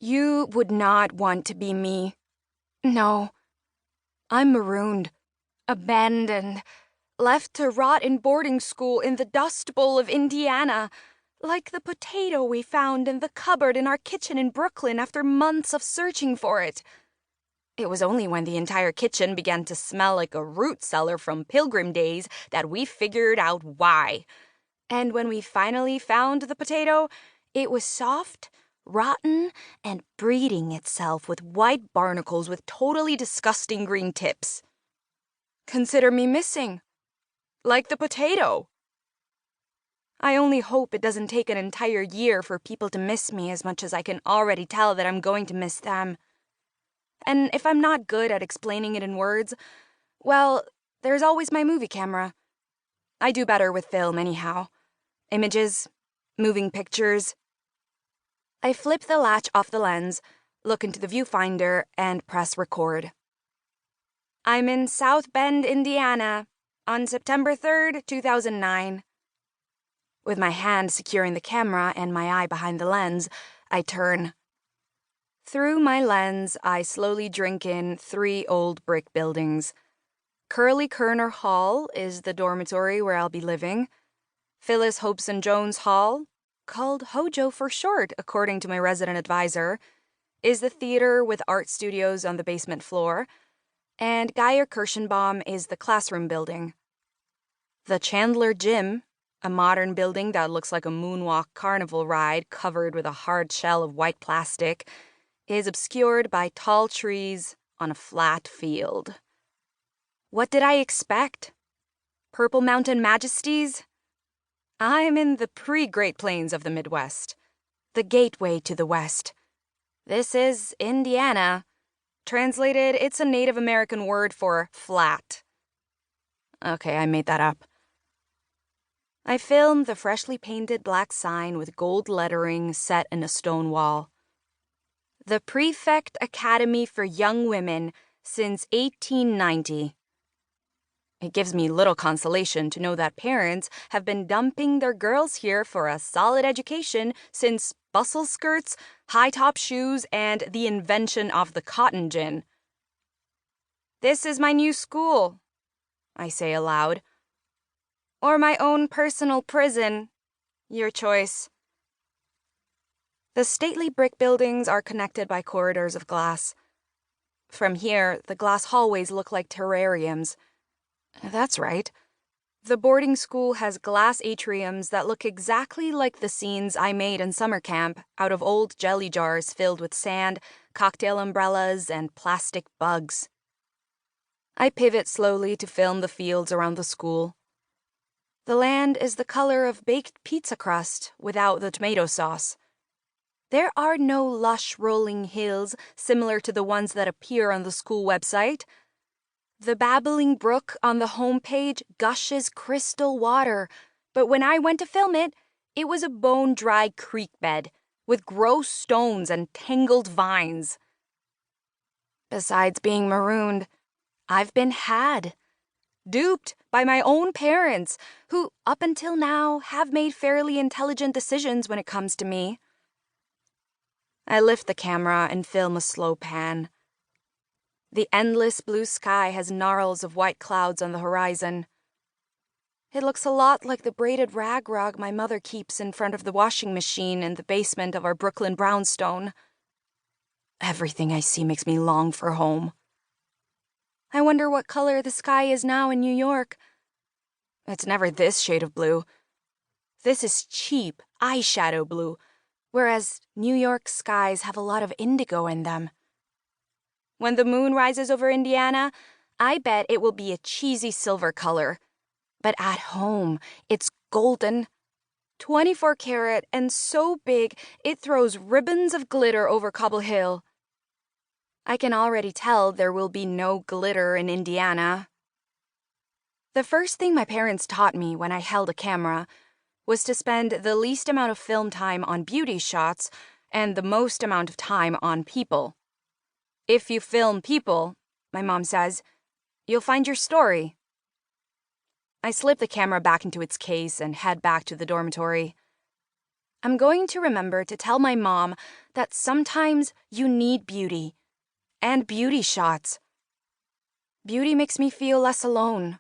You would not want to be me. No. I'm marooned, abandoned, left to rot in boarding school in the Dust Bowl of Indiana, like the potato we found in the cupboard in our kitchen in Brooklyn after months of searching for it. It was only when the entire kitchen began to smell like a root cellar from Pilgrim days that we figured out why. And when we finally found the potato, it was soft, rotten, and breeding itself with white barnacles with totally disgusting green tips. Consider me missing. Like the potato. I only hope it doesn't take an entire year for people to miss me as much as I can already tell that I'm going to miss them. And if I'm not good at explaining it in words, well, there's always my movie camera. I do better with film anyhow. Images, moving pictures. I flip the latch off the lens, look into the viewfinder, and press record. I'm in South Bend, Indiana, on September 3rd, 2009. With my hand securing the camera and my eye behind the lens, I turn. Through my lens, I slowly drink in 3 old brick buildings. Curly Kerner Hall is the dormitory where I'll be living. Phyllis Hopeson Jones Hall, called Hojo for short according to my resident advisor, is the theater with art studios on the basement floor, and Geyer Kirschenbaum is the classroom building. The Chandler Gym, a modern building that looks like a moonwalk carnival ride covered with a hard shell of white plastic, is obscured by tall trees on a flat field. What did I expect? Purple Mountain majesties? I'm in the pre-Great Plains of the Midwest, the gateway to the West. This is Indiana. Translated, it's a Native American word for flat. Okay, I made that up. I film the freshly painted black sign with gold lettering set in a stone wall. The Prefect Academy for Young Women since 1890. It gives me little consolation to know that parents have been dumping their girls here for a solid education since bustle skirts, high-top shoes, and the invention of the cotton gin. This is my new school, I say aloud. Or my own personal prison. Your choice. The stately brick buildings are connected by corridors of glass. From here, the glass hallways look like terrariums. That's right. The boarding school has glass atriums that look exactly like the scenes I made in summer camp out of old jelly jars filled with sand, cocktail umbrellas, and plastic bugs. I pivot slowly to film the fields around the school. The land is the color of baked pizza crust without the tomato sauce. There are no lush rolling hills similar to the ones that appear on the school website. The babbling brook on the homepage gushes crystal water, but when I went to film it, it was a bone-dry creek bed with gross stones and tangled vines. Besides being marooned, I've been had. Duped by my own parents, who, up until now, have made fairly intelligent decisions when it comes to me. I lift the camera and film a slow pan. The endless blue sky has gnarls of white clouds on the horizon. It looks a lot like the braided rag rug my mother keeps in front of the washing machine in the basement of our Brooklyn brownstone. Everything I see makes me long for home. I wonder what color the sky is now in New York. It's never this shade of blue. This is cheap eyeshadow blue, whereas New York skies have a lot of indigo in them. When the moon rises over Indiana, I bet it will be a cheesy silver color. But at home, it's golden. 24 karat and so big it throws ribbons of glitter over Cobble Hill. I can already tell there will be no glitter in Indiana. The first thing my parents taught me when I held a camera was to spend the least amount of film time on beauty shots and the most amount of time on people. If you film people, my mom says, you'll find your story. I slip the camera back into its case and head back to the dormitory. I'm going to remember to tell my mom that sometimes you need beauty. And beauty shots. Beauty makes me feel less alone.